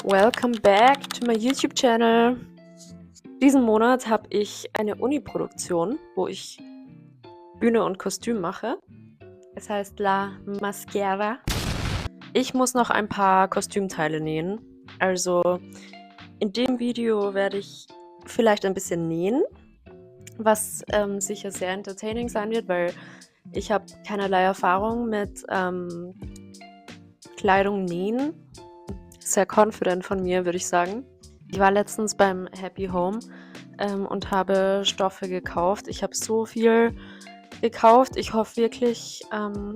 Welcome back to my YouTube channel. Diesen Monat habe ich eine Uni-Produktion, wo ich Bühne und Kostüm mache. Es heißt La Mascara. Ich muss noch ein paar Kostümteile nähen. Also in dem Video werde ich vielleicht ein bisschen nähen, was sicher sehr entertaining sein wird, weil ich habe keinerlei Erfahrung mit Kleidung nähen. Sehr confident von mir, würde ich sagen. Ich war letztens beim Happy Home und habe Stoffe gekauft. Ich habe so viel gekauft. Ich hoffe wirklich,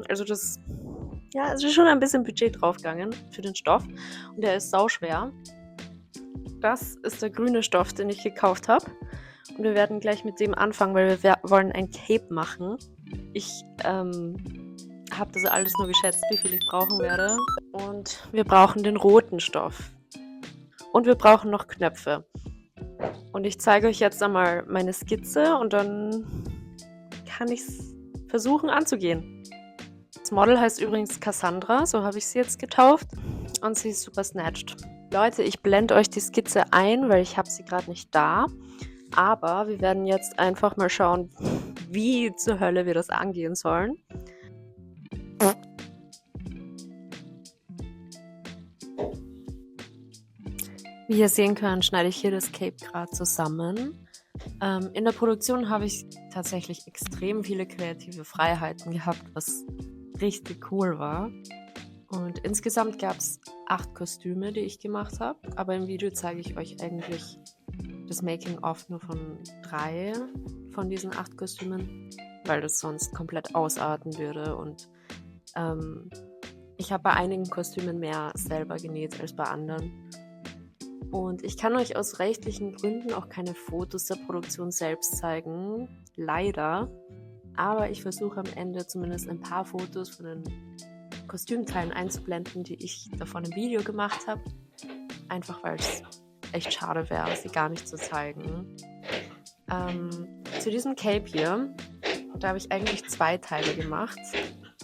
es ist schon ein bisschen Budget draufgegangen für den Stoff und der ist sauschwer. Das ist der grüne Stoff, den ich gekauft habe. Und wir werden gleich mit dem anfangen, weil wir wollen ein Cape machen. Ich habe das alles nur geschätzt, wie viel ich brauchen werde. Und wir brauchen den roten Stoff. Und wir brauchen noch Knöpfe. Und ich zeige euch jetzt einmal meine Skizze und dann kann ich es versuchen anzugehen. Das Model heißt übrigens Cassandra, so habe ich sie jetzt getauft. Und sie ist super snatched. Leute, ich blende euch die Skizze ein, weil ich habe sie gerade nicht da. Aber wir werden jetzt einfach mal schauen, wie zur Hölle wir das angehen sollen. Wie ihr sehen könnt, schneide ich hier das Cape gerade zusammen. In der Produktion habe ich tatsächlich extrem viele kreative Freiheiten gehabt, was richtig cool war. Und insgesamt gab es 8 Kostüme, die ich gemacht habe. Aber im Video zeige ich euch eigentlich das Making-of nur von 3 von diesen 8 Kostümen, weil das sonst komplett ausarten würde. Und ich habe bei einigen Kostümen mehr selber genäht als bei anderen. Und ich kann euch aus rechtlichen Gründen auch keine Fotos der Produktion selbst zeigen, leider. Aber ich versuche am Ende zumindest ein paar Fotos von den Kostümteilen einzublenden, die ich davon im Video gemacht habe. Einfach weil es echt schade wäre, sie gar nicht zu zeigen. Zu diesem Cape hier, da habe ich eigentlich 2 Teile gemacht.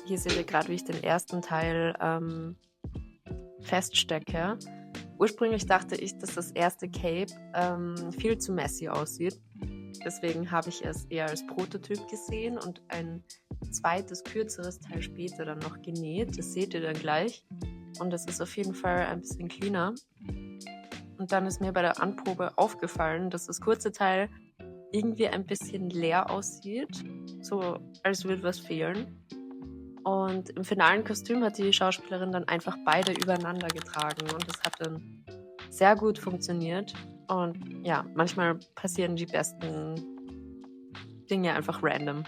Hier seht ihr gerade, wie ich den ersten Teil feststecke. Ursprünglich dachte ich, dass das erste Cape viel zu messy aussieht. Deswegen habe ich es eher als Prototyp gesehen und ein zweites, kürzeres Teil später dann noch genäht. Das seht ihr dann gleich. Und das ist auf jeden Fall ein bisschen cleaner. Und dann ist mir bei der Anprobe aufgefallen, dass das kurze Teil irgendwie ein bisschen leer aussieht. So, als würde was fehlen. Und im finalen Kostüm hat die Schauspielerin dann einfach beide übereinander getragen und das hat dann sehr gut funktioniert. Und ja, manchmal passieren die besten Dinge einfach random.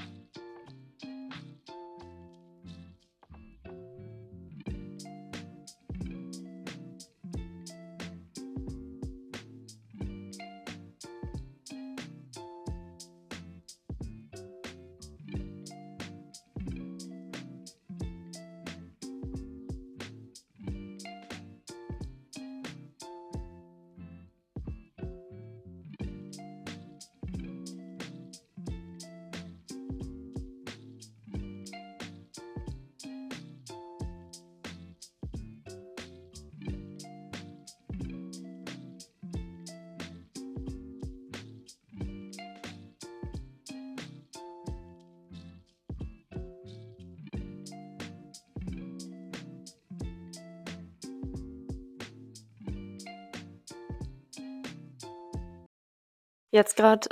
Jetzt gerade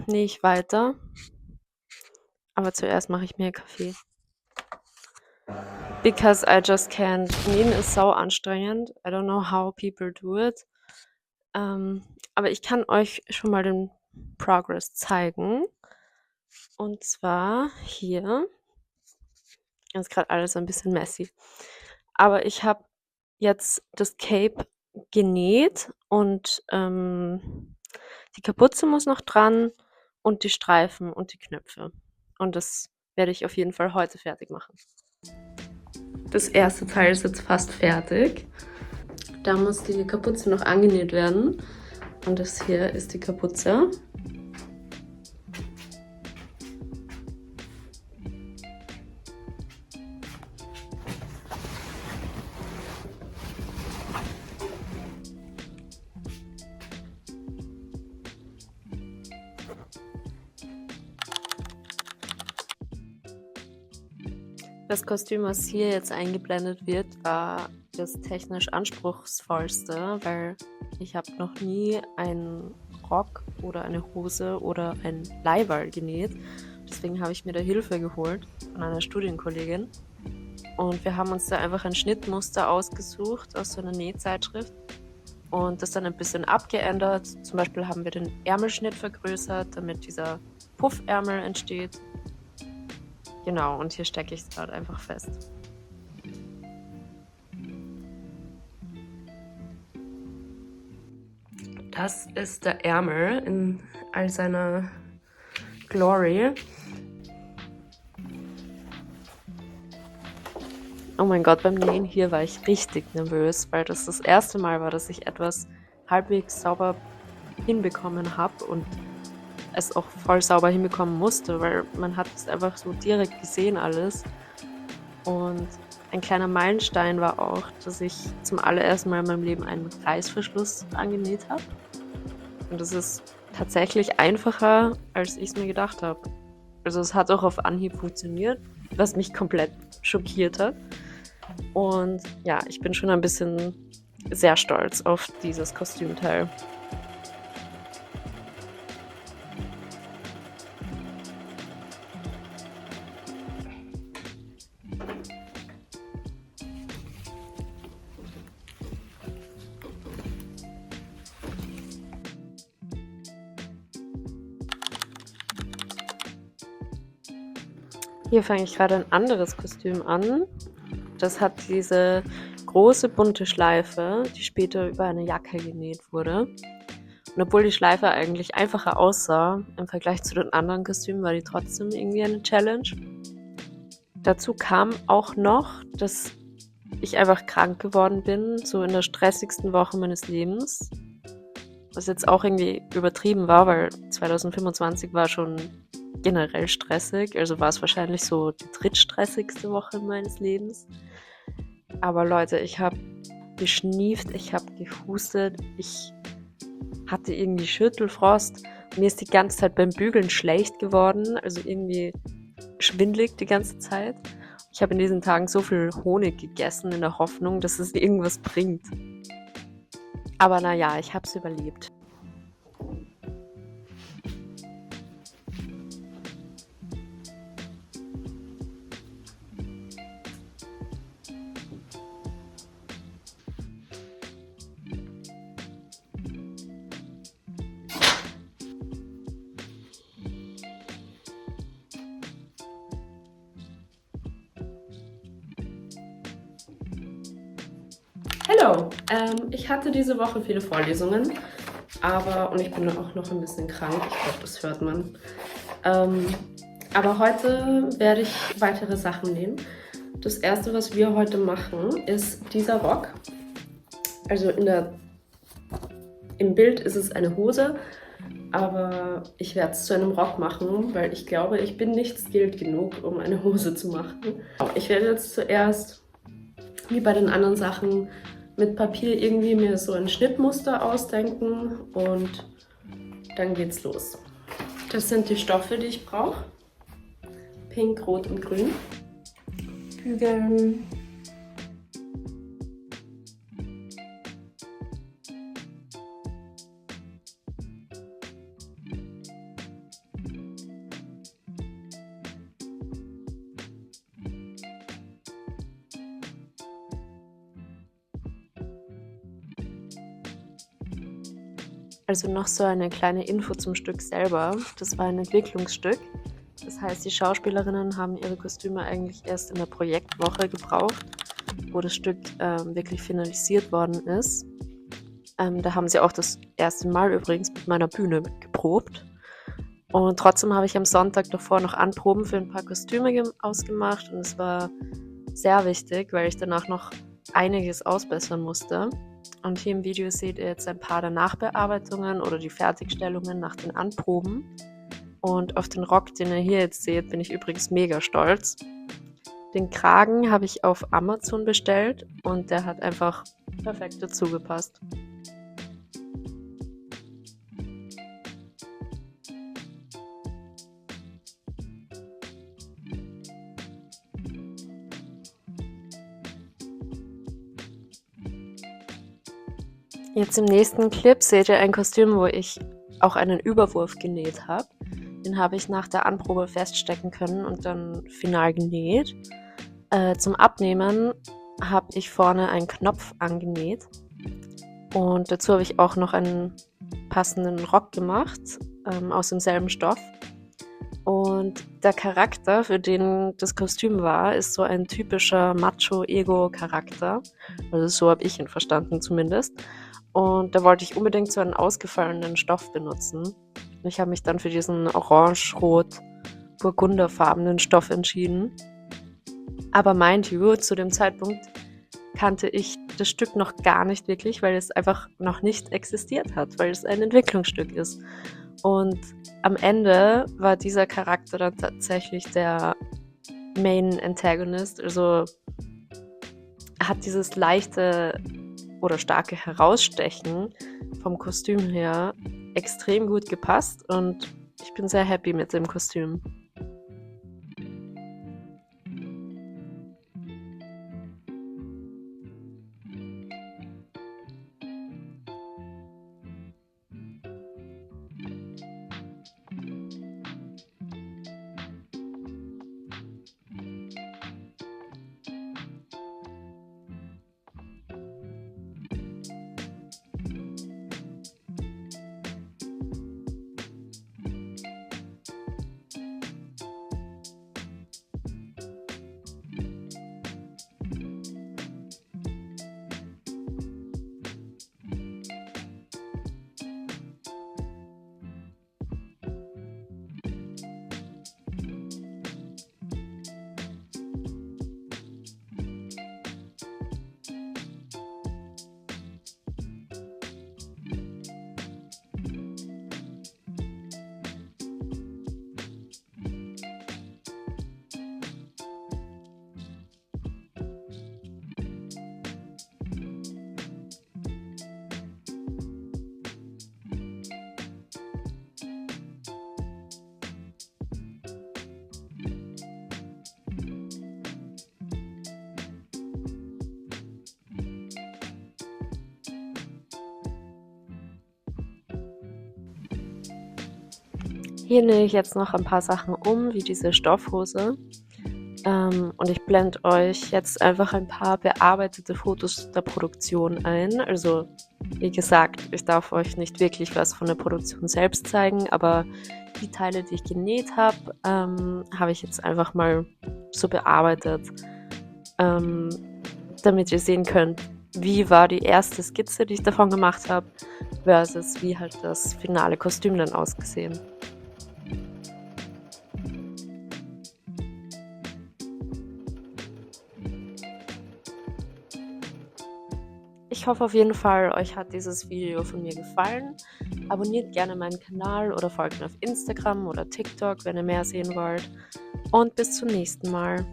nähe ich weiter, aber zuerst mache ich mir Kaffee. Because I just can't. Nähen ist sau anstrengend. I don't know how people do it. Aber ich kann euch schon mal den Progress zeigen. Und zwar hier. Das ist gerade alles ein bisschen messy. Aber ich habe jetzt das Cape genäht und die Kapuze muss noch dran und die Streifen und die Knöpfe. Und das werde ich auf jeden Fall heute fertig machen. Das erste Teil ist jetzt fast fertig. Da muss die Kapuze noch angenäht werden. Und das hier ist die Kapuze. Das Kostüm, was hier jetzt eingeblendet wird, war das technisch anspruchsvollste, weil ich habe noch nie einen Rock oder eine Hose oder ein Leiberl genäht. Deswegen habe ich mir da Hilfe geholt von einer Studienkollegin. Und wir haben uns da einfach ein Schnittmuster ausgesucht aus so einer Nähzeitschrift und das dann ein bisschen abgeändert. Zum Beispiel haben wir den Ärmelschnitt vergrößert, damit dieser Puffärmel entsteht. Genau, und hier stecke ich es gerade einfach fest. Das ist der Ärmel in all seiner Glory. Oh mein Gott, beim Nähen hier war ich richtig nervös, weil das erste Mal war, dass ich etwas halbwegs sauber hinbekommen habe und es auch voll sauber hinbekommen musste, weil man hat es einfach so direkt gesehen alles. Und ein kleiner Meilenstein war auch, dass ich zum allerersten Mal in meinem Leben einen Reißverschluss angenäht habe. Und das ist tatsächlich einfacher, als ich es mir gedacht habe. Also es hat auch auf Anhieb funktioniert, was mich komplett schockiert hat. Und ja, ich bin schon ein bisschen sehr stolz auf dieses Kostümteil. Hier fange ich gerade ein anderes Kostüm an. Das hat diese große bunte Schleife, die später über eine Jacke genäht wurde. Und obwohl die Schleife eigentlich einfacher aussah im Vergleich zu den anderen Kostümen, war die trotzdem irgendwie eine Challenge. Dazu kam auch noch, dass ich einfach krank geworden bin, so in der stressigsten Woche meines Lebens. Was jetzt auch irgendwie übertrieben war, weil 2025 war schon generell stressig. Also war es wahrscheinlich so die drittstressigste Woche meines Lebens. Aber Leute, ich habe geschnieft, ich habe gehustet, ich hatte irgendwie Schüttelfrost. Mir ist die ganze Zeit beim Bügeln schlecht geworden, also irgendwie schwindelig die ganze Zeit. Ich habe in diesen Tagen so viel Honig gegessen in der Hoffnung, dass es irgendwas bringt. Aber naja, ich habe es überlebt. Hallo, ich hatte diese Woche viele Vorlesungen, und ich bin auch noch ein bisschen krank, ich glaube, das hört man. Aber heute werde ich weitere Sachen nähen. Das erste, was wir heute machen, ist dieser Rock. Also im Bild ist es eine Hose, aber ich werde es zu einem Rock machen, weil ich glaube, ich bin nicht skilled genug, um eine Hose zu machen. Ich werde jetzt zuerst, wie bei den anderen Sachen, mit Papier irgendwie mir so ein Schnittmuster ausdenken und dann geht's los. Das sind die Stoffe, die ich brauche. Pink, Rot und Grün. Bügeln. Also noch so eine kleine Info zum Stück selber. Das war ein Entwicklungsstück. Das heißt, die Schauspielerinnen haben ihre Kostüme eigentlich erst in der Projektwoche gebraucht, wo das Stück wirklich finalisiert worden ist. Da haben sie auch das erste Mal übrigens mit meiner Bühne geprobt. Und trotzdem habe ich am Sonntag davor noch Anproben für ein paar Kostüme ausgemacht und es war sehr wichtig, weil ich danach noch einiges ausbessern musste. Und hier im Video seht ihr jetzt ein paar der Nachbearbeitungen oder die Fertigstellungen nach den Anproben. Und auf den Rock, den ihr hier jetzt seht, bin ich übrigens mega stolz. Den Kragen habe ich auf Amazon bestellt und der hat einfach perfekt dazu gepasst. Jetzt im nächsten Clip seht ihr ein Kostüm, wo ich auch einen Überwurf genäht habe. Den habe ich nach der Anprobe feststecken können und dann final genäht. Zum Abnehmen habe ich vorne einen Knopf angenäht und dazu habe ich auch noch einen passenden Rock gemacht, aus demselben Stoff. Und der Charakter, für den das Kostüm war, ist so ein typischer Macho-Ego-Charakter. Also so habe ich ihn verstanden zumindest. Und da wollte ich unbedingt so einen ausgefallenen Stoff benutzen. Und ich habe mich dann für diesen orange-rot-burgunderfarbenen Stoff entschieden. Aber mind you, zu dem Zeitpunkt kannte ich das Stück noch gar nicht wirklich, weil es einfach noch nicht existiert hat, weil es ein Entwicklungsstück ist. Und am Ende war dieser Charakter dann tatsächlich der Main Antagonist. Also er hat dieses leichte oder starke Herausstechen vom Kostüm her extrem gut gepasst und ich bin sehr happy mit dem Kostüm. Hier nähe ich jetzt noch ein paar Sachen um, wie diese Stoffhose. Und ich blende euch jetzt einfach ein paar bearbeitete Fotos der Produktion ein. Also, wie gesagt, ich darf euch nicht wirklich was von der Produktion selbst zeigen, aber die Teile, die ich genäht habe, habe ich jetzt einfach mal so bearbeitet, damit ihr sehen könnt, wie war die erste Skizze, die ich davon gemacht habe, versus wie halt das finale Kostüm dann ausgesehen. Ich hoffe auf jeden Fall, euch hat dieses Video von mir gefallen. Abonniert gerne meinen Kanal oder folgt mir auf Instagram oder TikTok, wenn ihr mehr sehen wollt. Und bis zum nächsten Mal.